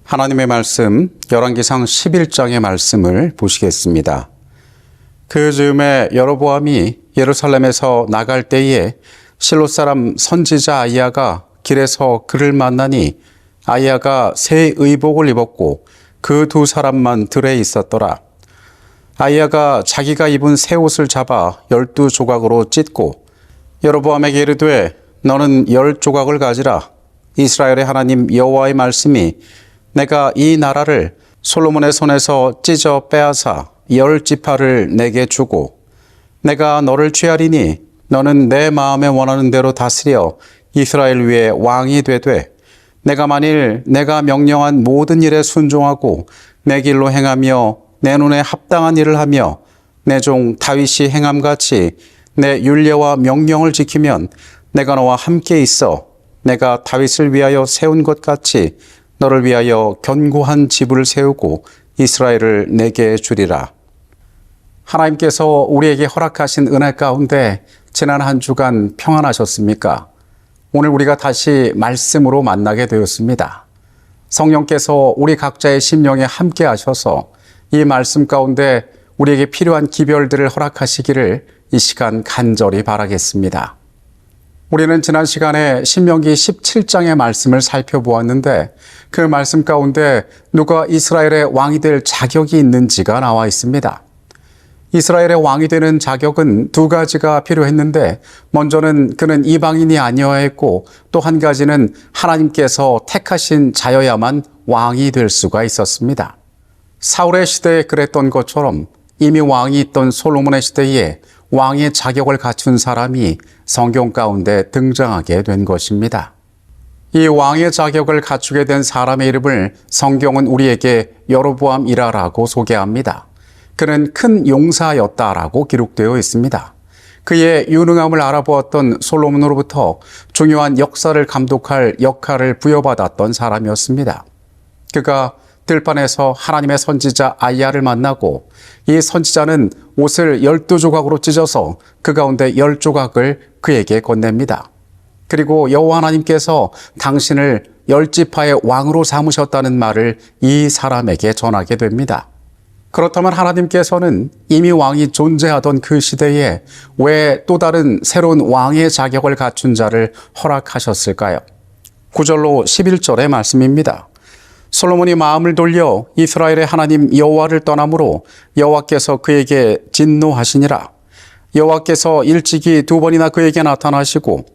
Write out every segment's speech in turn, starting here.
하나님의 말씀 열왕기상 11장의 말씀을 보시겠습니다. 그 즈음에 여로보암이 예루살렘에서 나갈 때에 실로 사람 선지자 아히야가 길에서 그를 만나니 아히야가 새 의복을 입었고 그 두 사람만 들에 있었더라. 아히야가 자기가 입은 새 옷을 잡아 12조각으로 찢고 여로보암에게 이르되 너는 10조각을 가지라. 이스라엘의 하나님 여호와의 말씀이 내가 이 나라를 솔로몬의 손에서 찢어 빼앗아 10지파를 내게 주고 내가 너를 취하리니 너는 내 마음에 원하는 대로 다스려 이스라엘 위에 왕이 되되 내가 만일 내가 명령한 모든 일에 순종하고 내 길로 행하며 내 눈에 합당한 일을 하며 내 종 다윗이 행함같이 내 율례와 명령을 지키면 내가 너와 함께 있어 내가 다윗을 위하여 세운 것 같이 너를 위하여 견고한 지부를 세우고 이스라엘을 내게 주리라. 하나님께서 우리에게 허락하신 은혜 가운데 지난 한 주간 평안하셨습니까? 오늘 우리가 다시 말씀으로 만나게 되었습니다. 성령께서 우리 각자의 심령에 함께 하셔서 이 말씀 가운데 우리에게 필요한 기별들을 허락하시기를 이 시간 간절히 바라겠습니다. 우리는 지난 시간에 신명기 17장의 말씀을 살펴보았는데 그 말씀 가운데 누가 이스라엘의 왕이 될 자격이 있는지가 나와 있습니다. 이스라엘의 왕이 되는 자격은 두 가지가 필요했는데 먼저는 그는 이방인이 아니어야 했고 또 한 가지는 하나님께서 택하신 자여야만 왕이 될 수가 있었습니다. 사울의 시대에 그랬던 것처럼 이미 왕이 있던 솔로몬의 시대에 왕의 자격을 갖춘 사람이 성경 가운데 등장하게 된 것입니다. 이 왕의 자격을 갖추게 된 사람의 이름을 성경은 우리에게 여로보암이라라고 소개합니다. 그는 큰 용사였다라고 기록되어 있습니다. 그의 유능함을 알아보았던 솔로몬으로부터 중요한 역사를 감독할 역할을 부여받았던 사람이었습니다. 그가 들판에서 하나님의 선지자 아히야를 만나고 이 선지자는 옷을 12조각으로 찢어서 그 가운데 10조각을 그에게 건넵니다. 그리고 여호와 하나님께서 당신을 10지파의 왕으로 삼으셨다는 말을 이 사람에게 전하게 됩니다. 그렇다면 하나님께서는 이미 왕이 존재하던 그 시대에 왜 또 다른 새로운 왕의 자격을 갖춘 자를 허락하셨을까요? 9절로 11절의 말씀입니다. 솔로몬이 마음을 돌려 이스라엘의 하나님 여호와를 떠나므로 여호와께서 그에게 진노하시니라. 여호와께서 일찍이 2번이나 그에게 나타나시고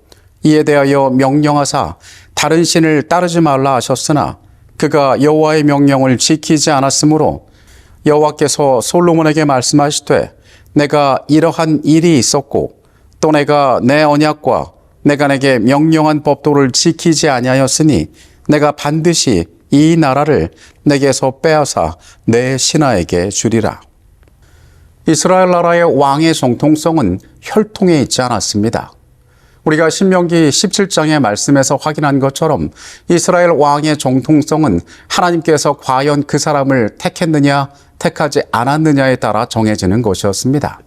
이에 대하여 명령하사 다른 신을 따르지 말라 하셨으나 그가 여호와의 명령을 지키지 않았으므로 여호와께서 솔로몬에게 말씀하시되 내가 이러한 일이 있었고 또 내가 내 언약과 내가 내게 명령한 법도를 지키지 아니하였으니 내가 반드시 이 나라를 내게서 빼앗아 내 신하에게 주리라. 이스라엘 나라의 왕의 정통성은 혈통에 있지 않았습니다. 우리가 신명기 17장의 말씀에서 확인한 것처럼 이스라엘 왕의 정통성은 하나님께서 과연 그 사람을 택했느냐 택하지 않았느냐에 따라 정해지는 것이었습니다.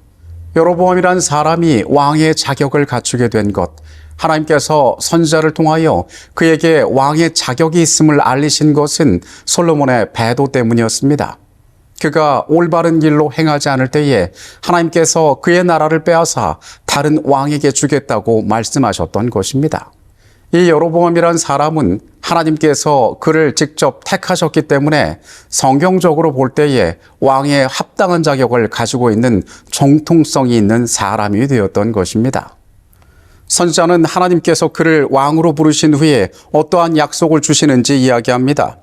여로보암이란 사람이 왕의 자격을 갖추게 된 것, 하나님께서 선지자를 통하여 그에게 왕의 자격이 있음을 알리신 것은 솔로몬의 배도 때문이었습니다. 그가 올바른 길로 행하지 않을 때에 하나님께서 그의 나라를 빼앗아 다른 왕에게 주겠다고 말씀하셨던 것입니다. 이 여로보암이란 사람은 하나님께서 그를 직접 택하셨기 때문에 성경적으로 볼 때에 왕의 합당한 자격을 가지고 있는 정통성이 있는 사람이 되었던 것입니다. 선지자는 하나님께서 그를 왕으로 부르신 후에 어떠한 약속을 주시는지 이야기합니다.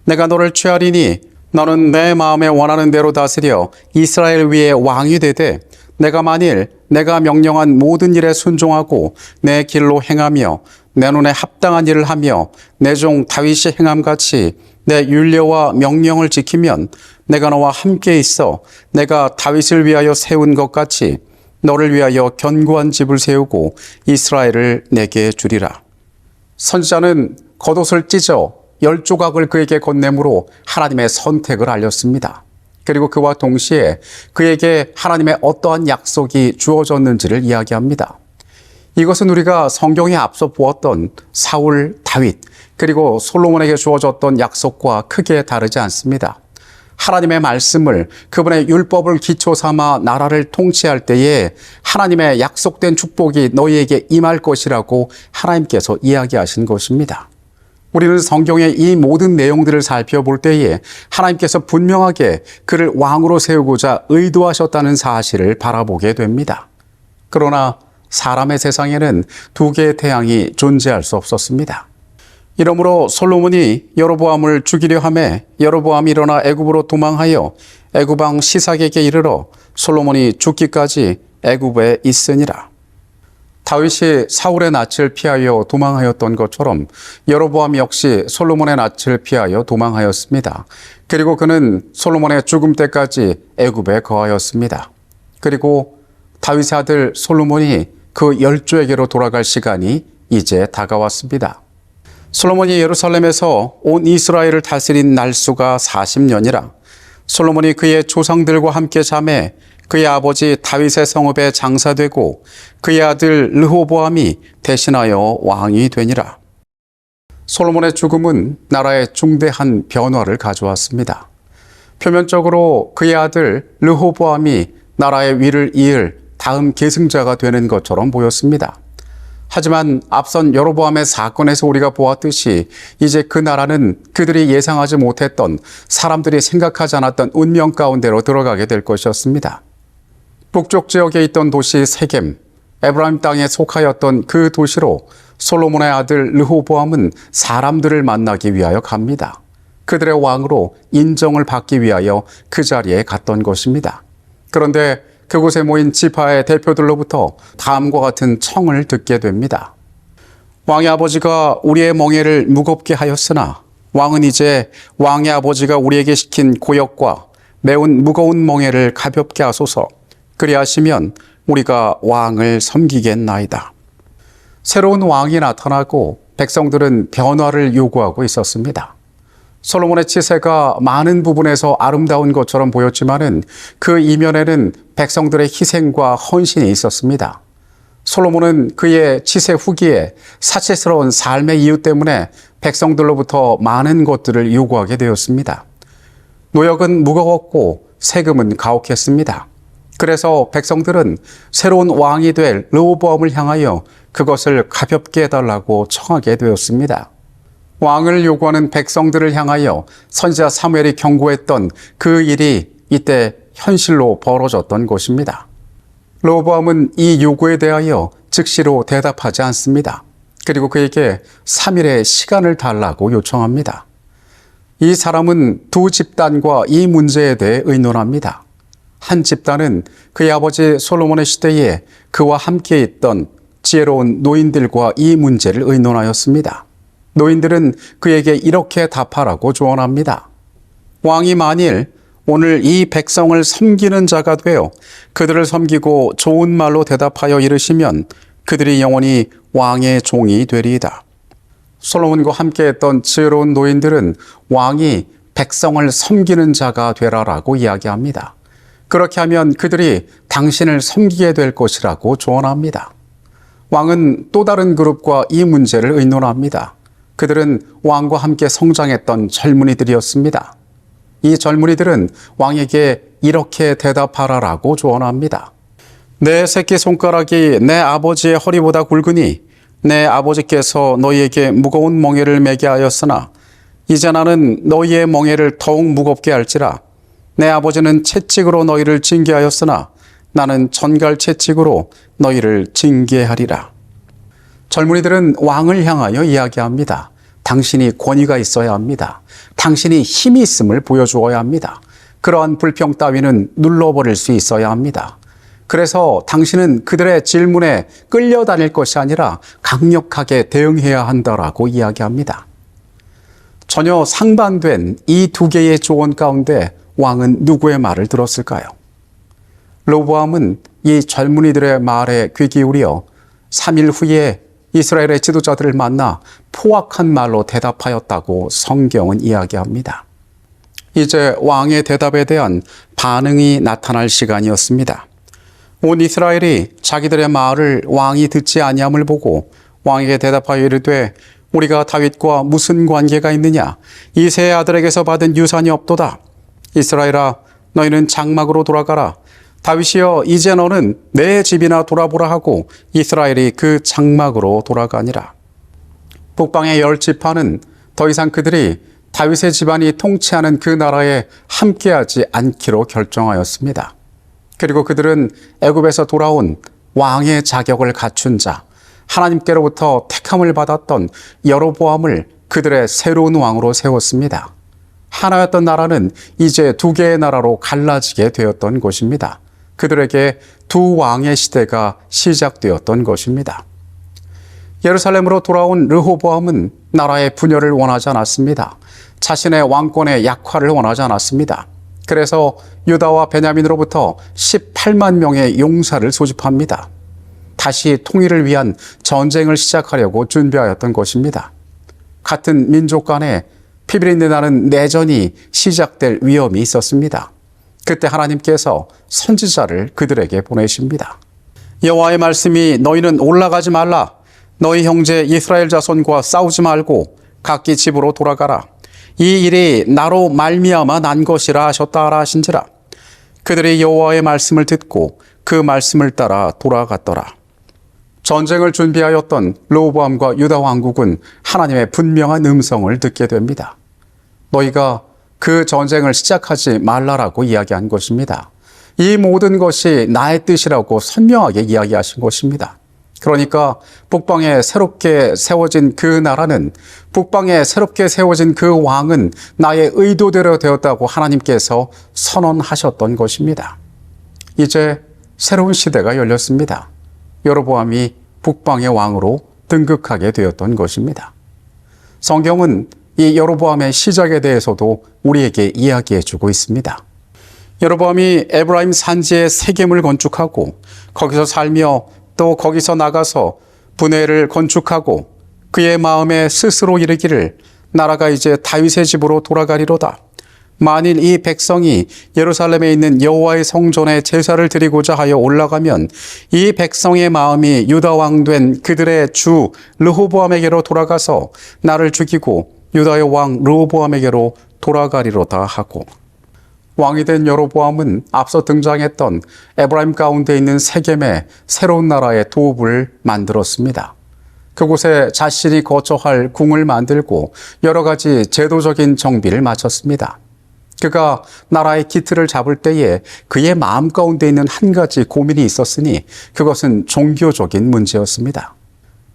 내가 너를 취하리니 너는 내 마음에 원하는 대로 다스려 이스라엘 위에 왕이 되되 내가 만일 내가 명령한 모든 일에 순종하고 내 길로 행하며 내 눈에 합당한 일을 하며 내 종 다윗이 행함같이 내 율례와 명령을 지키면 내가 너와 함께 있어 내가 다윗을 위하여 세운 것 같이 너를 위하여 견고한 집을 세우고 이스라엘을 내게 주리라. 선지자는 겉옷을 찢어 10조각을 그에게 건네므로 하나님의 선택을 알렸습니다. 그리고 그와 동시에 그에게 하나님의 어떠한 약속이 주어졌는지를 이야기합니다. 이것은 우리가 성경에 앞서 보았던 사울, 다윗, 그리고 솔로몬에게 주어졌던 약속과 크게 다르지 않습니다. 하나님의 말씀을, 그분의 율법을 기초 삼아 나라를 통치할 때에 하나님의 약속된 축복이 너희에게 임할 것이라고 하나님께서 이야기하신 것입니다. 우리는 성경의 이 모든 내용들을 살펴볼 때에 하나님께서 분명하게 그를 왕으로 세우고자 의도하셨다는 사실을 바라보게 됩니다. 그러나 사람의 세상에는 두 개의 태양이 존재할 수 없었습니다. 이러므로 솔로몬이 여로보암을 죽이려 하매 여로보암이 일어나 애굽으로 도망하여 애굽 왕 시삭에게 이르러 솔로몬이 죽기까지 애굽에 있으니라. 다윗이 사울의 낯을 피하여 도망하였던 것처럼 여로보암 역시 솔로몬의 낯을 피하여 도망하였습니다. 그리고 그는 솔로몬의 죽음 때까지 애굽에 거하였습니다. 그리고 다윗의 아들 솔로몬이 그 열조에게로 돌아갈 시간이 이제 다가왔습니다. 솔로몬이 예루살렘에서 온 이스라엘을 다스린 날수가 40년이라 솔로몬이 그의 조상들과 함께 잠에 그의 아버지 다윗의 성읍에 장사되고 그의 아들 르호보암이 대신하여 왕이 되니라. 솔로몬의 죽음은 나라에 중대한 변화를 가져왔습니다. 표면적으로 그의 아들 르호보암이 나라의 위를 이을 다음 계승자가 되는 것처럼 보였습니다. 하지만 앞선 여로보암의 사건에서 우리가 보았듯이 이제 그 나라는 그들이 예상하지 못했던, 사람들이 생각하지 않았던 운명 가운데로 들어가게 될 것이었습니다. 북쪽 지역에 있던 도시 세겜, 에브라임 땅에 속하였던 그 도시로 솔로몬의 아들 르호보암은 사람들을 만나기 위하여 갑니다. 그들의 왕으로 인정을 받기 위하여 그 자리에 갔던 것입니다. 그런데 그곳에 모인 지파의 대표들로부터 다음과 같은 청을 듣게 됩니다. 왕의 아버지가 우리의 멍에를 무겁게 하였으나 왕은 이제 왕의 아버지가 우리에게 시킨 고역과 매운 무거운 멍에를 가볍게 하소서. 그리하시면 우리가 왕을 섬기겠나이다. 새로운 왕이 나타나고 백성들은 변화를 요구하고 있었습니다. 솔로몬의 치세가 많은 부분에서 아름다운 것처럼 보였지만은 그 이면에는 백성들의 희생과 헌신이 있었습니다. 솔로몬은 그의 치세 후기에 사치스러운 삶의 이유 때문에 백성들로부터 많은 것들을 요구하게 되었습니다. 노역은 무거웠고 세금은 가혹했습니다. 그래서 백성들은 새로운 왕이 될 르호보암을 향하여 그것을 가볍게 해달라고 청하게 되었습니다. 왕을 요구하는 백성들을 향하여 선지자 사무엘이 경고했던 그 일이 이때 현실로 벌어졌던 것입니다. 르호보암은 이 요구에 대하여 즉시로 대답하지 않습니다. 그리고 그에게 3일의 시간을 달라고 요청합니다. 이 사람은 두 집단과 이 문제에 대해 의논합니다. 한 집단은 그의 아버지 솔로몬의 시대에 그와 함께 있던 지혜로운 노인들과 이 문제를 의논하였습니다. 노인들은 그에게 이렇게 답하라고 조언합니다. 왕이 만일 오늘 이 백성을 섬기는 자가 되어 그들을 섬기고 좋은 말로 대답하여 이르시면 그들이 영원히 왕의 종이 되리이다. 솔로몬과 함께했던 지혜로운 노인들은 왕이 백성을 섬기는 자가 되라라고 이야기합니다. 그렇게 하면 그들이 당신을 섬기게 될 것이라고 조언합니다. 왕은 또 다른 그룹과 이 문제를 의논합니다. 그들은 왕과 함께 성장했던 젊은이들이었습니다. 이 젊은이들은 왕에게 이렇게 대답하라라고 조언합니다. 내 새끼손가락이 내 아버지의 허리보다 굵으니 내 아버지께서 너희에게 무거운 멍에를 매게 하였으나 이제 나는 너희의 멍에를 더욱 무겁게 할지라. 내 아버지는 채찍으로 너희를 징계하였으나 나는 전갈 채찍으로 너희를 징계하리라. 젊은이들은 왕을 향하여 이야기합니다. 당신이 권위가 있어야 합니다. 당신이 힘이 있음을 보여주어야 합니다. 그러한 불평 따위는 눌러버릴 수 있어야 합니다. 그래서 당신은 그들의 질문에 끌려다닐 것이 아니라 강력하게 대응해야 한다라고 이야기합니다. 전혀 상반된 이 두 개의 조언 가운데 왕은 누구의 말을 들었을까요? 르호보암은 이 젊은이들의 말에 귀 기울여 3일 후에 이스라엘의 지도자들을 만나 포악한 말로 대답하였다고 성경은 이야기합니다. 이제 왕의 대답에 대한 반응이 나타날 시간이었습니다. 온 이스라엘이 자기들의 말을 왕이 듣지 아니함을 보고 왕에게 대답하여 이르되 우리가 다윗과 무슨 관계가 있느냐? 이새의 아들에게서 받은 유산이 없도다. 이스라엘아, 너희는 장막으로 돌아가라. 다윗이여, 이제 너는 내 집이나 돌아보라 하고 이스라엘이 그 장막으로 돌아가니라. 북방의 10지파는 더 이상 그들이 다윗의 집안이 통치하는 그 나라에 함께하지 않기로 결정하였습니다. 그리고 그들은 애굽에서 돌아온 왕의 자격을 갖춘 자, 하나님께로부터 택함을 받았던 여로보암을 그들의 새로운 왕으로 세웠습니다. 하나였던 나라는 이제 두 개의 나라로 갈라지게 되었던 것입니다. 그들에게 두 왕의 시대가 시작되었던 것입니다. 예루살렘으로 돌아온 르호보암은 나라의 분열을 원하지 않았습니다. 자신의 왕권의 약화를 원하지 않았습니다. 그래서 유다와 베냐민으로부터 18만 명의 용사를 소집합니다. 다시 통일을 위한 전쟁을 시작하려고 준비하였던 것입니다. 같은 민족 간에 피비린내 나는 내전이 시작될 위험이 있었습니다. 그때 하나님께서 선지자를 그들에게 보내십니다. 여호와의 말씀이 너희는 올라가지 말라. 너희 형제 이스라엘 자손과 싸우지 말고 각기 집으로 돌아가라. 이 일이 나로 말미암아 난 것이라 하셨다 하라 하신지라. 그들이 여호와의 말씀을 듣고 그 말씀을 따라 돌아갔더라. 전쟁을 준비하였던 르호보암과 유다 왕국은 하나님의 분명한 음성을 듣게 됩니다. 너희가 그 전쟁을 시작하지 말라라고 이야기한 것입니다. 이 모든 것이 나의 뜻이라고 선명하게 이야기하신 것입니다. 그러니까 북방에 새롭게 세워진 그 나라는, 북방에 새롭게 세워진 그 왕은 나의 의도대로 되었다고 하나님께서 선언하셨던 것입니다. 이제 새로운 시대가 열렸습니다. 여로보암이 북방의 왕으로 등극하게 되었던 것입니다. 성경은 이 여로보암의 시작에 대해서도 우리에게 이야기해 주고 있습니다. 여로보암이 에브라임 산지에 세겜을 건축하고 거기서 살며 또 거기서 나가서 분회를 건축하고 그의 마음에 스스로 이르기를 나라가 이제 다윗의 집으로 돌아가리로다. 만일 이 백성이 예루살렘에 있는 여호와의 성전에 제사를 드리고자 하여 올라가면 이 백성의 마음이 유다 왕 된 그들의 주 르호보암에게로 돌아가서 나를 죽이고 유다의 왕 르호보암에게로 돌아가리로다 하고, 왕이 된 여로보암은 앞서 등장했던 에브라임 가운데 있는 세겜에 새로운 나라의 도읍을 만들었습니다. 그곳에 자신이 거처할 궁을 만들고 여러 가지 제도적인 정비를 마쳤습니다. 그가 나라의 기틀을 잡을 때에 그의 마음 가운데 있는 한 가지 고민이 있었으니 그것은 종교적인 문제였습니다.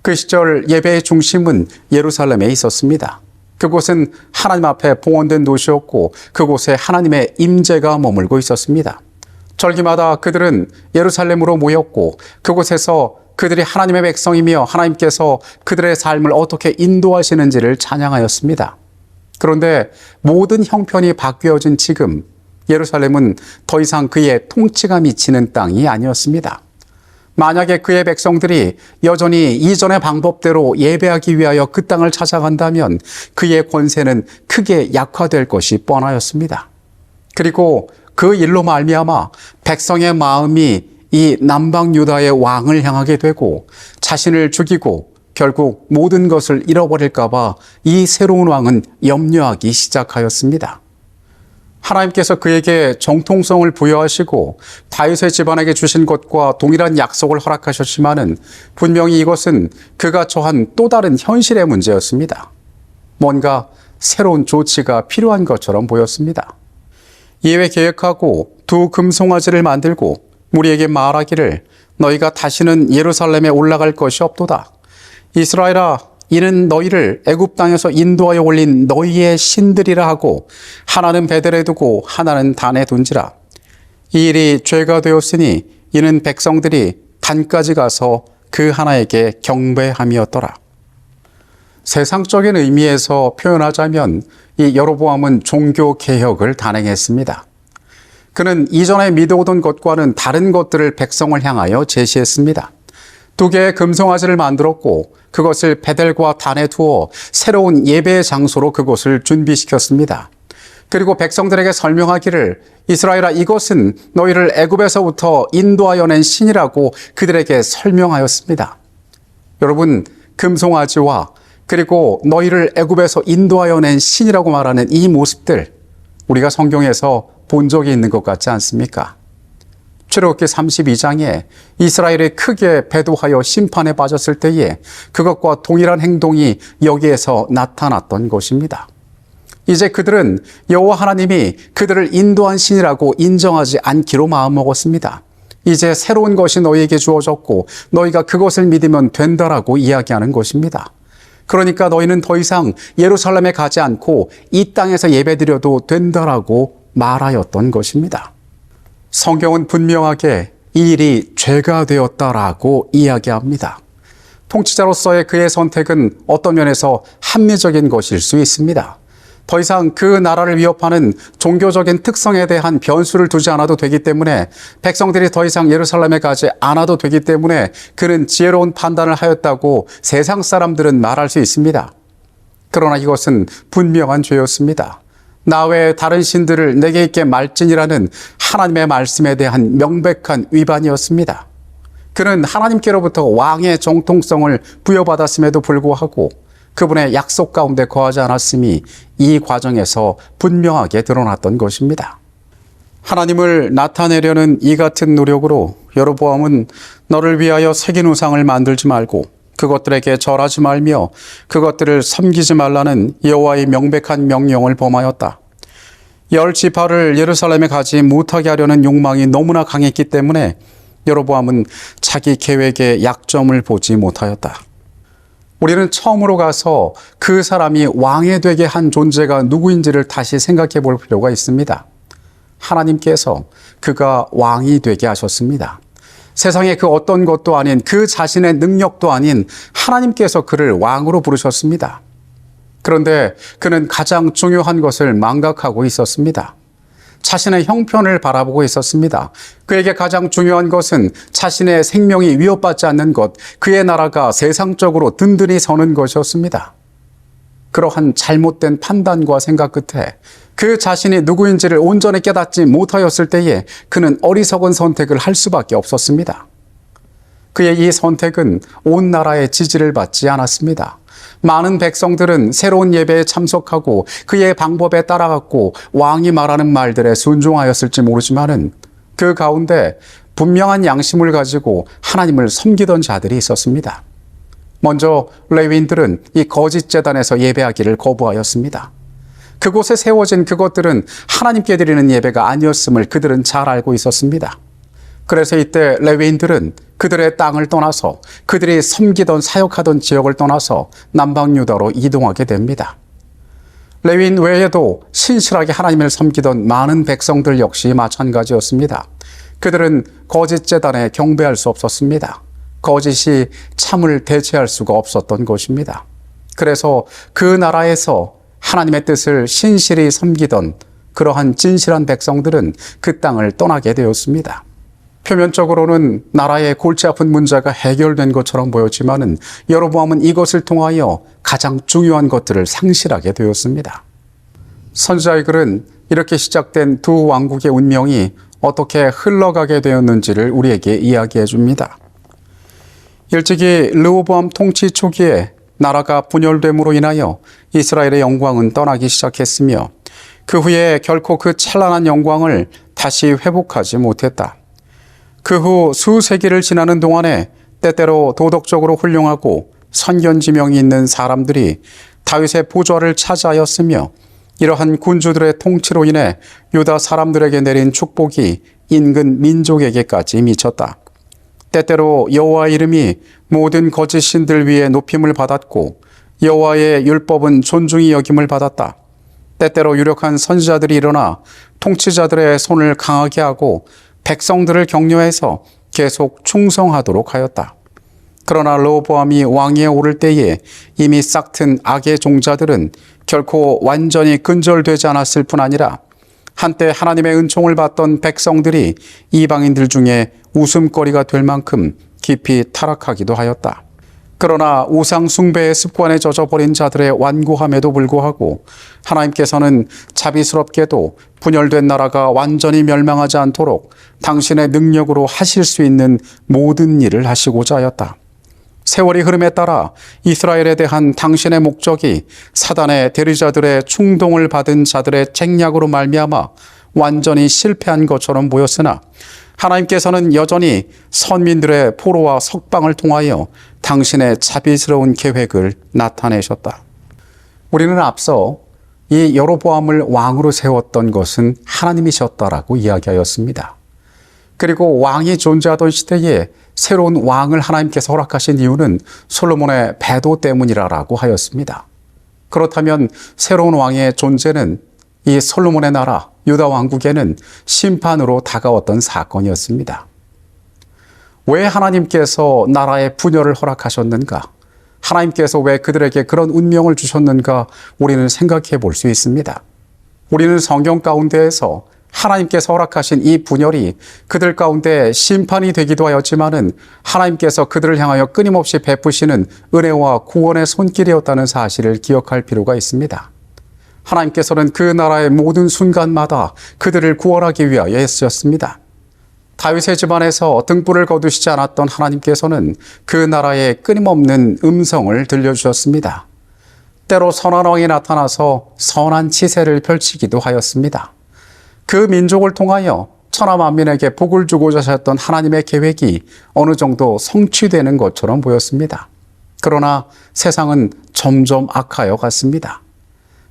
그 시절 예배의 중심은 예루살렘에 있었습니다. 그곳은 하나님 앞에 봉헌된 도시였고 그곳에 하나님의 임재가 머물고 있었습니다. 절기마다 그들은 예루살렘으로 모였고 그곳에서 그들이 하나님의 백성이며 하나님께서 그들의 삶을 어떻게 인도하시는지를 찬양하였습니다. 그런데 모든 형편이 바뀌어진 지금 예루살렘은 더 이상 그의 통치가 미치는 땅이 아니었습니다. 만약에 그의 백성들이 여전히 이전의 방법대로 예배하기 위하여 그 땅을 찾아간다면 그의 권세는 크게 약화될 것이 뻔하였습니다. 그리고 그 일로 말미암아 백성의 마음이 이 남방 유다의 왕을 향하게 되고 자신을 죽이고 결국 모든 것을 잃어버릴까 봐 이 새로운 왕은 염려하기 시작하였습니다. 하나님께서 그에게 정통성을 부여하시고 다윗의 집안에게 주신 것과 동일한 약속을 허락하셨지만은 분명히 이것은 그가 처한 또 다른 현실의 문제였습니다. 뭔가 새로운 조치가 필요한 것처럼 보였습니다. 이에 계획하고 두 금송아지를 만들고 무리에게 말하기를 너희가 다시는 예루살렘에 올라갈 것이 없도다. 이스라엘아, 이는 너희를 애굽 땅에서 인도하여 올린 너희의 신들이라 하고 하나는 베델에 두고 하나는 단에 둔지라. 이 일이 죄가 되었으니 이는 백성들이 단까지 가서 그 하나에게 경배함이었더라. 세상적인 의미에서 표현하자면 이 여로보암은 종교 개혁을 단행했습니다. 그는 이전에 믿어오던 것과는 다른 것들을 백성을 향하여 제시했습니다. 두 개의 금송아지를 만들었고 그것을 베델과 단에 두어 새로운 예배의 장소로 그곳을 준비시켰습니다. 그리고 백성들에게 설명하기를 이스라엘아 이것은 너희를 애굽에서부터 인도하여 낸 신이라고 그들에게 설명하였습니다. 여러분, 금송아지와 그리고 너희를 애굽에서 인도하여 낸 신이라고 말하는 이 모습들 우리가 성경에서 본 적이 있는 것 같지 않습니까? 출애굽기 32장에 이스라엘이 크게 배도하여 심판에 빠졌을 때에 그것과 동일한 행동이 여기에서 나타났던 것입니다. 이제 그들은 여호와 하나님이 그들을 인도한 신이라고 인정하지 않기로 마음먹었습니다. 이제 새로운 것이 너희에게 주어졌고 너희가 그것을 믿으면 된다라고 이야기하는 것입니다. 그러니까 너희는 더 이상 예루살렘에 가지 않고 이 땅에서 예배드려도 된다라고 말하였던 것입니다. 성경은 분명하게 이 일이 죄가 되었다라고 이야기합니다. 통치자로서의 그의 선택은 어떤 면에서 합리적인 것일 수 있습니다. 더 이상 그 나라를 위협하는 종교적인 특성에 대한 변수를 두지 않아도 되기 때문에 백성들이 더 이상 예루살렘에 가지 않아도 되기 때문에 그는 지혜로운 판단을 하였다고 세상 사람들은 말할 수 있습니다. 그러나 이것은 분명한 죄였습니다. 나 외에 다른 신들을 내게 있게 말지니라는 하나님의 말씀에 대한 명백한 위반이었습니다. 그는 하나님께로부터 왕의 정통성을 부여받았음에도 불구하고 그분의 약속 가운데 거하지 않았음이 이 과정에서 분명하게 드러났던 것입니다. 하나님을 나타내려는 이 같은 노력으로 여로보암은 너를 위하여 새긴 우상을 만들지 말고 그것들에게 절하지 말며 그것들을 섬기지 말라는 여호와의 명백한 명령을 범하였다. 10지파를 예루살렘에 가지 못하게 하려는 욕망이 너무나 강했기 때문에 여로보암은 자기 계획의 약점을 보지 못하였다. 우리는 처음으로 가서 그 사람이 왕이 되게 한 존재가 누구인지를 다시 생각해 볼 필요가 있습니다. 하나님께서 그가 왕이 되게 하셨습니다. 세상의 그 어떤 것도 아닌 그 자신의 능력도 아닌 하나님께서 그를 왕으로 부르셨습니다. 그런데 그는 가장 중요한 것을 망각하고 있었습니다. 자신의 형편을 바라보고 있었습니다. 그에게 가장 중요한 것은 자신의 생명이 위협받지 않는 것, 그의 나라가 세상적으로 든든히 서는 것이었습니다. 그러한 잘못된 판단과 생각 끝에 그 자신이 누구인지를 온전히 깨닫지 못하였을 때에 그는 어리석은 선택을 할 수밖에 없었습니다. 그의 이 선택은 온 나라의 지지를 받지 않았습니다. 많은 백성들은 새로운 예배에 참석하고 그의 방법에 따라갔고 왕이 말하는 말들에 순종하였을지 모르지만은 그 가운데 분명한 양심을 가지고 하나님을 섬기던 자들이 있었습니다. 먼저 레위인들은 이 거짓 제단에서 예배하기를 거부하였습니다. 그곳에 세워진 그것들은 하나님께 드리는 예배가 아니었음을 그들은 잘 알고 있었습니다. 그래서 이때 레위인들은 그들의 땅을 떠나서 그들이 섬기던 사역하던 지역을 떠나서 남방유다로 이동하게 됩니다. 레위인 외에도 신실하게 하나님을 섬기던 많은 백성들 역시 마찬가지였습니다. 그들은 거짓 제단에 경배할 수 없었습니다. 거짓이 참을 대체할 수가 없었던 것입니다. 그래서 그 나라에서 하나님의 뜻을 신실히 섬기던 그러한 진실한 백성들은 그 땅을 떠나게 되었습니다. 표면적으로는 나라의 골치 아픈 문제가 해결된 것처럼 보였지만은 여로보암은 이것을 통하여 가장 중요한 것들을 상실하게 되었습니다. 선지자의 글은 이렇게 시작된 두 왕국의 운명이 어떻게 흘러가게 되었는지를 우리에게 이야기해 줍니다. 일찍이 르호보암 통치 초기에 나라가 분열됨으로 인하여 이스라엘의 영광은 떠나기 시작했으며 그 후에 결코 그 찬란한 영광을 다시 회복하지 못했다. 그 후 수세기를 지나는 동안에 때때로 도덕적으로 훌륭하고 선견지명이 있는 사람들이 다윗의 보좌를 차지하였으며 이러한 군주들의 통치로 인해 유다 사람들에게 내린 축복이 인근 민족에게까지 미쳤다. 때때로 여호와의 이름이 모든 거짓 신들 위에 높임을 받았고 여호와의 율법은 존중이 여김을 받았다. 때때로 유력한 선지자들이 일어나 통치자들의 손을 강하게 하고 백성들을 격려해서 계속 충성하도록 하였다. 그러나 르호보암이 왕위에 오를 때에 이미 싹튼 악의 종자들은 결코 완전히 근절되지 않았을 뿐 아니라 한때 하나님의 은총을 받던 백성들이 이방인들 중에 웃음거리가 될 만큼 깊이 타락하기도 하였다. 그러나 우상 숭배의 습관에 젖어버린 자들의 완고함에도 불구하고 하나님께서는 자비스럽게도 분열된 나라가 완전히 멸망하지 않도록 당신의 능력으로 하실 수 있는 모든 일을 하시고자 하였다. 세월이 흐름에 따라 이스라엘에 대한 당신의 목적이 사단의 대리자들의 충동을 받은 자들의 책략으로 말미암아 완전히 실패한 것처럼 보였으나 하나님께서는 여전히 선민들의 포로와 석방을 통하여 당신의 자비스러운 계획을 나타내셨다. 우리는 앞서 이 여로보암을 왕으로 세웠던 것은 하나님이셨다라고 이야기하였습니다. 그리고 왕이 존재하던 시대에 새로운 왕을 하나님께서 허락하신 이유는 솔로몬의 배도 때문이라고 하였습니다. 그렇다면 새로운 왕의 존재는 이 솔로몬의 나라 유다 왕국에는 심판으로 다가왔던 사건이었습니다. 왜 하나님께서 나라의 분열을 허락하셨는가? 하나님께서 왜 그들에게 그런 운명을 주셨는가? 우리는 생각해 볼 수 있습니다. 우리는 성경 가운데에서 하나님께서 허락하신 이 분열이 그들 가운데 심판이 되기도 하였지만은 하나님께서 그들을 향하여 끊임없이 베푸시는 은혜와 구원의 손길이었다는 사실을 기억할 필요가 있습니다. 하나님께서는 그 나라의 모든 순간마다 그들을 구원하기 위하여 애쓰셨습니다. 다윗의 집안에서 등불을 거두시지 않았던 하나님께서는 그 나라에 끊임없는 음성을 들려주셨습니다. 때로 선한 왕이 나타나서 선한 치세를 펼치기도 하였습니다. 그 민족을 통하여 천하 만민에게 복을 주고자 하셨던 하나님의 계획이 어느 정도 성취되는 것처럼 보였습니다. 그러나 세상은 점점 악하여 갔습니다.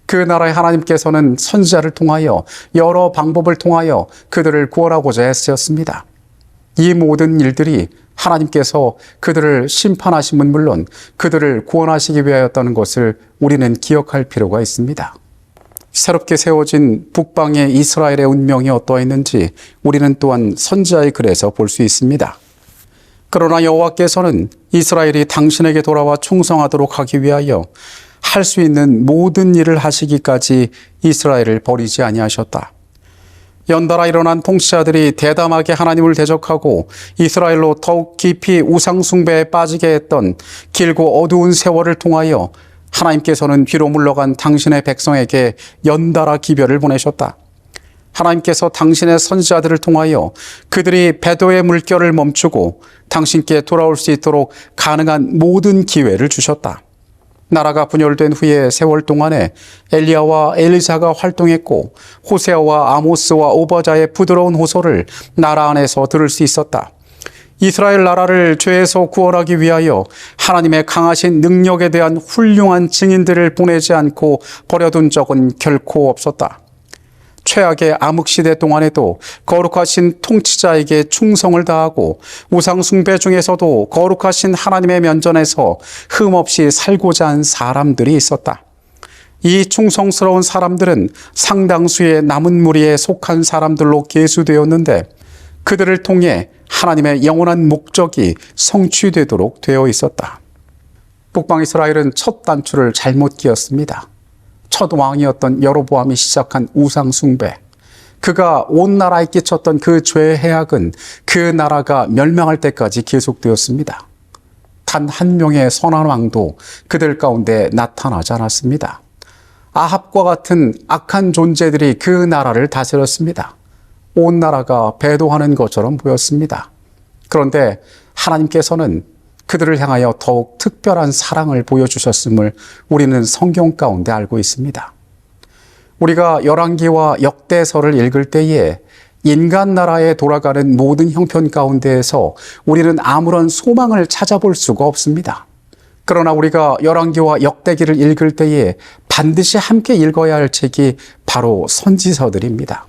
그 나라의 하나님께서는 선지자를 통하여 여러 방법을 통하여 그들을 구원하고자 애쓰셨습니다. 이 모든 일들이 하나님께서 그들을 심판하심은 물론 그들을 구원하시기 위하였다는 것을 우리는 기억할 필요가 있습니다. 새롭게 세워진 북방의 이스라엘의 운명이 어떠했는지 우리는 또한 선지자의 글에서 볼 수 있습니다. 그러나 여호와께서는 이스라엘이 당신에게 돌아와 충성하도록 하기 위하여 할 수 있는 모든 일을 하시기까지 이스라엘을 버리지 아니하셨다. 연달아 일어난 통치자들이 대담하게 하나님을 대적하고 이스라엘로 더욱 깊이 우상숭배에 빠지게 했던 길고 어두운 세월을 통하여 하나님께서는 뒤로 물러간 당신의 백성에게 연달아 기별을 보내셨다. 하나님께서 당신의 선지자들을 통하여 그들이 배도의 물결을 멈추고 당신께 돌아올 수 있도록 가능한 모든 기회를 주셨다. 나라가 분열된 후에 세월 동안에 엘리야와 엘리사가 활동했고 호세아와 아모스와 오바자의 부드러운 호소를 나라 안에서 들을 수 있었다. 이스라엘 나라를 죄에서 구원하기 위하여 하나님의 강하신 능력에 대한 훌륭한 증인들을 보내지 않고 버려둔 적은 결코 없었다. 최악의 암흑시대 동안에도 거룩하신 통치자에게 충성을 다하고 우상숭배 중에서도 거룩하신 하나님의 면전에서 흠없이 살고자 한 사람들이 있었다. 이 충성스러운 사람들은 상당수의 남은 무리에 속한 사람들로 계수되었는데 그들을 통해 하나님의 영원한 목적이 성취되도록 되어 있었다. 북방 이스라엘은 첫 단추를 잘못 끼었습니다. 첫 왕이었던 여로보암이 시작한 우상 숭배, 그가 온 나라에 끼쳤던 그 죄의 해악은 그 나라가 멸망할 때까지 계속되었습니다. 단 한 명의 선한 왕도 그들 가운데 나타나지 않았습니다. 아합과 같은 악한 존재들이 그 나라를 다스렸습니다. 온 나라가 배도하는 것처럼 보였습니다. 그런데 하나님께서는 그들을 향하여 더욱 특별한 사랑을 보여주셨음을 우리는 성경 가운데 알고 있습니다. 우리가 열왕기와 역대서를 읽을 때에 인간 나라에 돌아가는 모든 형편 가운데에서 우리는 아무런 소망을 찾아볼 수가 없습니다. 그러나 우리가 열왕기와 역대기를 읽을 때에 반드시 함께 읽어야 할 책이 바로 선지서들입니다.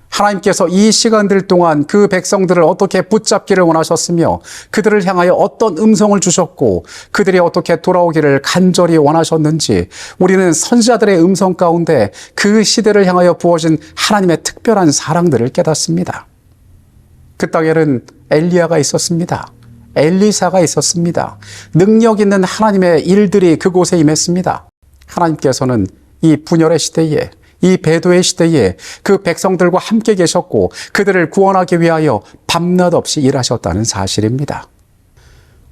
하나님께서 이 시간들 동안 그 백성들을 어떻게 붙잡기를 원하셨으며 그들을 향하여 어떤 음성을 주셨고 그들이 어떻게 돌아오기를 간절히 원하셨는지 우리는 선지자들의 음성 가운데 그 시대를 향하여 부어진 하나님의 특별한 사랑들을 깨닫습니다. 그 땅에는 엘리야가 있었습니다. 엘리사가 있었습니다. 능력 있는 하나님의 일들이 그곳에 임했습니다. 하나님께서는 이 분열의 시대에 이 배도의 시대에 그 백성들과 함께 계셨고 그들을 구원하기 위하여 밤낮 없이 일하셨다는 사실입니다.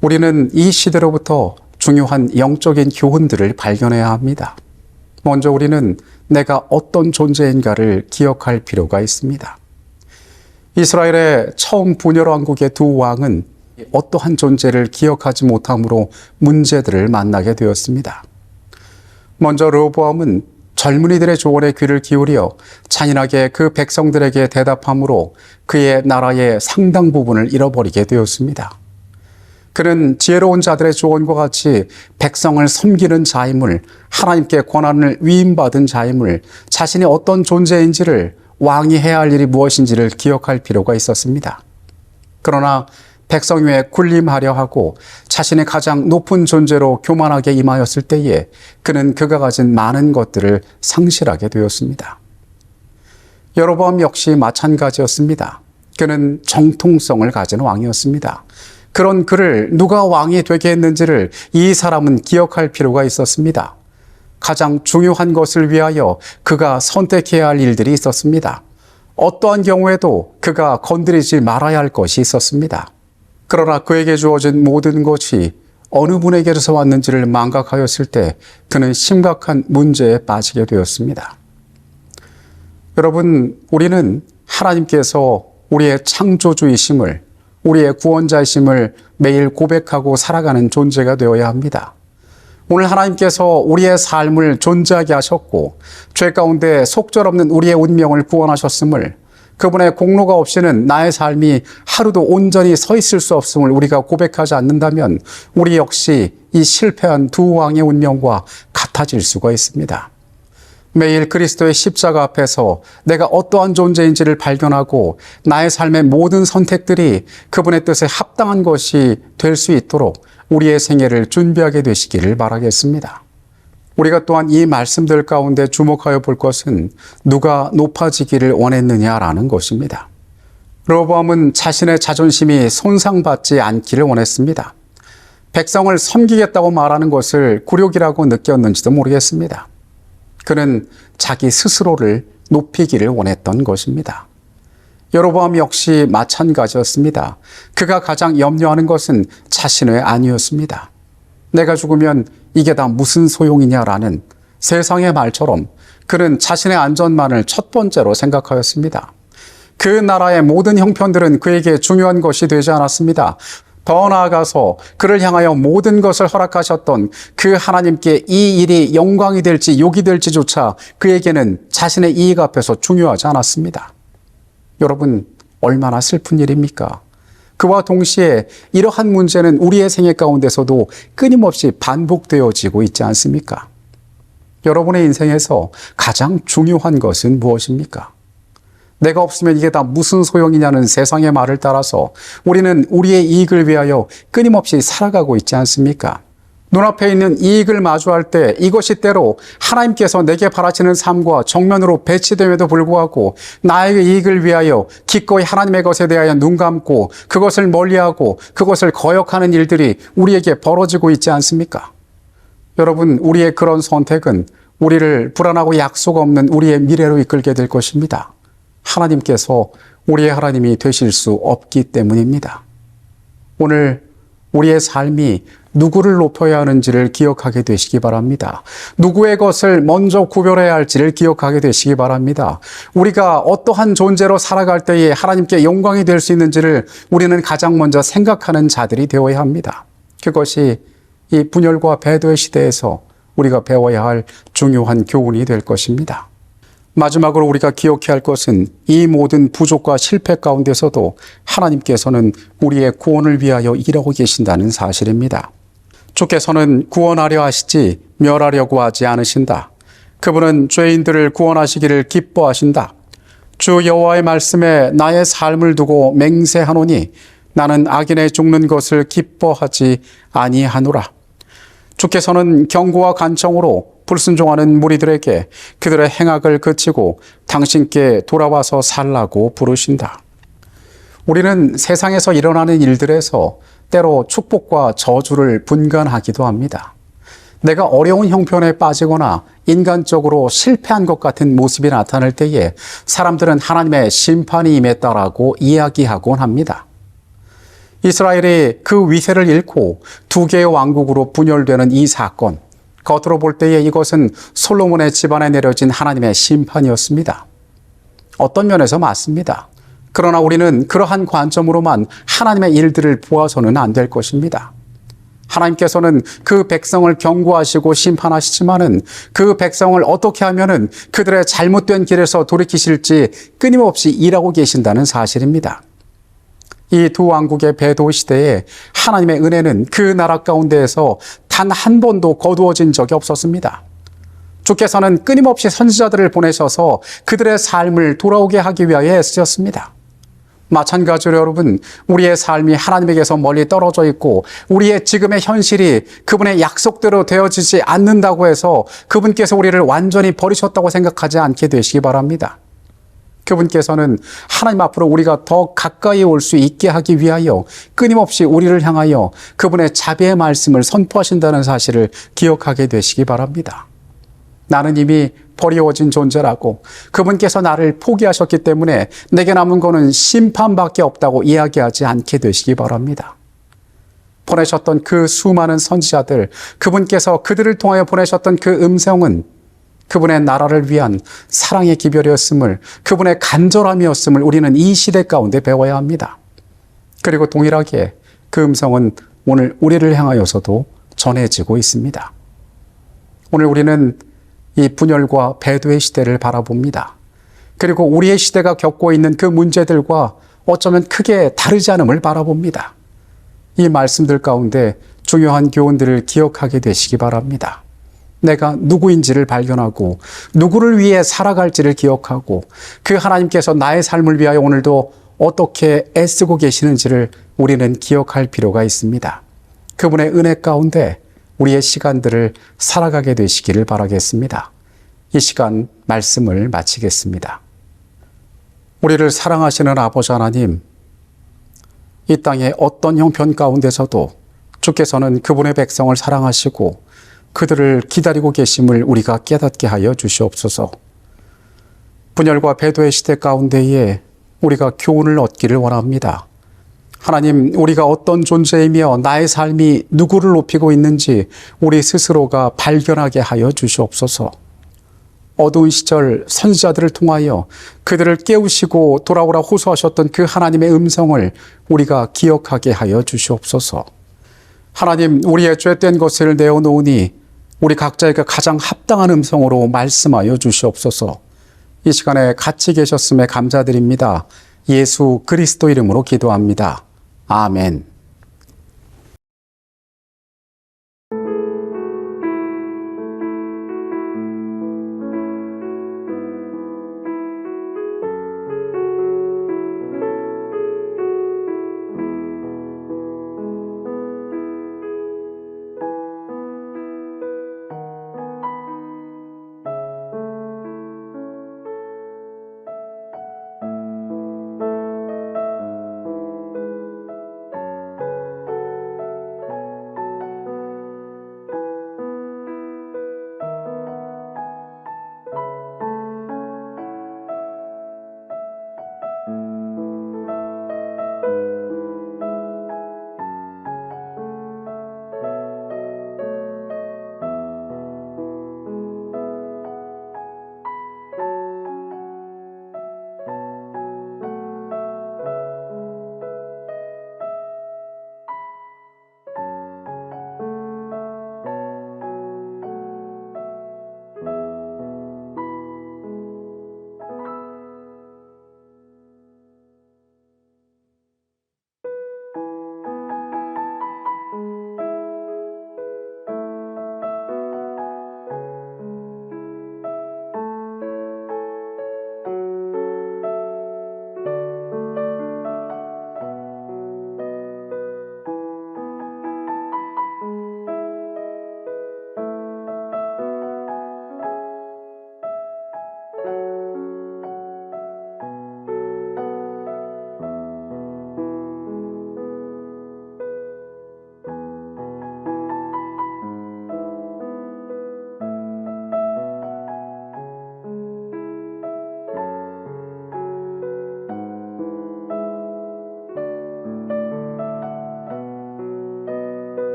우리는 이 시대로부터 중요한 영적인 교훈들을 발견해야 합니다. 먼저 우리는 내가 어떤 존재인가를 기억할 필요가 있습니다. 이스라엘의 처음 분열왕국의 두 왕은 어떠한 존재를 기억하지 못함으로 문제들을 만나게 되었습니다. 먼저 르호보암은 젊은이들의 조언에 귀를 기울여 잔인하게 그 백성들에게 대답함으로 그의 나라의 상당 부분을 잃어버리게 되었습니다. 그는 지혜로운 자들의 조언과 같이 백성을 섬기는 자임을, 하나님께 권한을 위임받은 자임을, 자신이 어떤 존재인지를, 왕이 해야 할 일이 무엇인지를 기억할 필요가 있었습니다. 그러나 백성 위에 군림하려 하고 자신의 가장 높은 존재로 교만하게 임하였을 때에 그는 그가 가진 많은 것들을 상실하게 되었습니다. 여로보암 역시 마찬가지였습니다. 그는 정통성을 가진 왕이었습니다. 그런 그를 누가 왕이 되게 했는지를 이 사람은 기억할 필요가 있었습니다. 가장 중요한 것을 위하여 그가 선택해야 할 일들이 있었습니다. 어떠한 경우에도 그가 건드리지 말아야 할 것이 있었습니다. 그러나 그에게 주어진 모든 것이 어느 분에게서 왔는지를 망각하였을 때 그는 심각한 문제에 빠지게 되었습니다. 여러분, 우리는 하나님께서 우리의 창조주이심을, 우리의 구원자이심을 매일 고백하고 살아가는 존재가 되어야 합니다. 오늘 하나님께서 우리의 삶을 존재하게 하셨고 죄 가운데 속절없는 우리의 운명을 구원하셨음을, 그분의 공로가 없이는 나의 삶이 하루도 온전히 서 있을 수 없음을 우리가 고백하지 않는다면 우리 역시 이 실패한 두 왕의 운명과 같아질 수가 있습니다. 매일 그리스도의 십자가 앞에서 내가 어떠한 존재인지를 발견하고 나의 삶의 모든 선택들이 그분의 뜻에 합당한 것이 될 수 있도록 우리의 생애를 준비하게 되시기를 바라겠습니다. 우리가 또한 이 말씀들 가운데 주목하여 볼 것은 누가 높아지기를 원했느냐라는 것입니다. 르호보암은 자신의 자존심이 손상받지 않기를 원했습니다. 백성을 섬기겠다고 말하는 것을 굴욕이라고 느꼈는지도 모르겠습니다. 그는 자기 스스로를 높이기를 원했던 것입니다. 여로보암 역시 마찬가지였습니다. 그가 가장 염려하는 것은 자신의 아니었습니다. 내가 죽으면 이게 다 무슨 소용이냐라는 세상의 말처럼 그는 자신의 안전만을 첫 번째로 생각하였습니다. 그 나라의 모든 형편들은 그에게 중요한 것이 되지 않았습니다. 더 나아가서 그를 향하여 모든 것을 허락하셨던 그 하나님께 이 일이 영광이 될지 욕이 될지조차 그에게는 자신의 이익 앞에서 중요하지 않았습니다. 여러분, 얼마나 슬픈 일입니까? 그와 동시에 이러한 문제는 우리의 생애 가운데서도 끊임없이 반복되어지고 있지 않습니까? 여러분의 인생에서 가장 중요한 것은 무엇입니까? 내가 없으면 이게 다 무슨 소용이냐는 세상의 말을 따라서 우리는 우리의 이익을 위하여 끊임없이 살아가고 있지 않습니까? 눈앞에 있는 이익을 마주할 때 이것이 때로 하나님께서 내게 바라시는 삶과 정면으로 배치됨에도 불구하고 나의 이익을 위하여 기꺼이 하나님의 것에 대하여 눈 감고 그것을 멀리하고 그것을 거역하는 일들이 우리에게 벌어지고 있지 않습니까? 여러분, 우리의 그런 선택은 우리를 불안하고 약속 없는 우리의 미래로 이끌게 될 것입니다. 하나님께서 우리의 하나님이 되실 수 없기 때문입니다. 오늘 우리의 삶이 누구를 높여야 하는지를 기억하게 되시기 바랍니다. 누구의 것을 먼저 구별해야 할지를 기억하게 되시기 바랍니다. 우리가 어떠한 존재로 살아갈 때에 하나님께 영광이 될 수 있는지를 우리는 가장 먼저 생각하는 자들이 되어야 합니다. 그것이 이 분열과 배도의 시대에서 우리가 배워야 할 중요한 교훈이 될 것입니다. 마지막으로 우리가 기억해야 할 것은 이 모든 부족과 실패 가운데서도 하나님께서는 우리의 구원을 위하여 일하고 계신다는 사실입니다. 주께서는 구원하려 하시지 멸하려고 하지 않으신다. 그분은 죄인들을 구원하시기를 기뻐하신다. 주 여호와의 말씀에 나의 삶을 두고 맹세하노니 나는 악인의 죽는 것을 기뻐하지 아니하노라. 주께서는 경고와 간청으로 불순종하는 무리들에게 그들의 행악을 그치고 당신께 돌아와서 살라고 부르신다. 우리는 세상에서 일어나는 일들에서 때로 축복과 저주를 분간하기도 합니다. 내가 어려운 형편에 빠지거나 인간적으로 실패한 것 같은 모습이 나타날 때에 사람들은 하나님의 심판이 임했다라고 이야기하곤 합니다. 이스라엘이 그 위세를 잃고 두 개의 왕국으로 분열되는 이 사건, 겉으로 볼 때에 이것은 솔로몬의 집안에 내려진 하나님의 심판이었습니다. 어떤 면에서 맞습니다. 그러나 우리는 그러한 관점으로만 하나님의 일들을 보아서는 안 될 것입니다. 하나님께서는 그 백성을 경고하시고 심판하시지만은 그 백성을 어떻게 하면은 그들의 잘못된 길에서 돌이키실지 끊임없이 일하고 계신다는 사실입니다. 이 두 왕국의 배도 시대에 하나님의 은혜는 그 나라 가운데에서 단 한 번도 거두어진 적이 없었습니다. 주께서는 끊임없이 선지자들을 보내셔서 그들의 삶을 돌아오게 하기 위하여 애쓰셨습니다. 마찬가지로 여러분, 우리의 삶이 하나님에게서 멀리 떨어져 있고 우리의 지금의 현실이 그분의 약속대로 되어지지 않는다고 해서 그분께서 우리를 완전히 버리셨다고 생각하지 않게 되시기 바랍니다. 그분께서는 하나님 앞으로 우리가 더 가까이 올 수 있게 하기 위하여 끊임없이 우리를 향하여 그분의 자비의 말씀을 선포하신다는 사실을 기억하게 되시기 바랍니다. 나는 이미 버리워진 존재라고, 그분께서 나를 포기하셨기 때문에 내게 남은 거는 심판밖에 없다고 이야기하지 않게 되시기 바랍니다. 보내셨던 그 수많은 선지자들, 그분께서 그들을 통하여 보내셨던 그 음성은 그분의 나라를 위한 사랑의 기별이었음을, 그분의 간절함이었음을 우리는 이 시대 가운데 배워야 합니다. 그리고 동일하게 그 음성은 오늘 우리를 향하여서도 전해지고 있습니다. 오늘 우리는 이 분열과 배도의 시대를 바라봅니다. 그리고 우리의 시대가 겪고 있는 그 문제들과 어쩌면 크게 다르지 않음을 바라봅니다. 이 말씀들 가운데 중요한 교훈들을 기억하게 되시기 바랍니다. 내가 누구인지를 발견하고 누구를 위해 살아갈지를 기억하고 그 하나님께서 나의 삶을 위하여 오늘도 어떻게 애쓰고 계시는지를 우리는 기억할 필요가 있습니다. 그분의 은혜 가운데 우리의 시간들을 살아가게 되시기를 바라겠습니다. 이 시간 말씀을 마치겠습니다. 우리를 사랑하시는 아버지 하나님, 이 땅의 어떤 형편 가운데서도 주께서는 그분의 백성을 사랑하시고 그들을 기다리고 계심을 우리가 깨닫게 하여 주시옵소서. 분열과 배도의 시대 가운데에 우리가 교훈을 얻기를 원합니다. 하나님, 우리가 어떤 존재이며 나의 삶이 누구를 높이고 있는지 우리 스스로가 발견하게 하여 주시옵소서. 어두운 시절 선지자들을 통하여 그들을 깨우시고 돌아오라 호소하셨던 그 하나님의 음성을 우리가 기억하게 하여 주시옵소서. 하나님, 우리의 죄된 것을 내어놓으니 우리 각자에게 가장 합당한 음성으로 말씀하여 주시옵소서. 이 시간에 같이 계셨음에 감사드립니다. 예수 그리스도 이름으로 기도합니다. 아멘.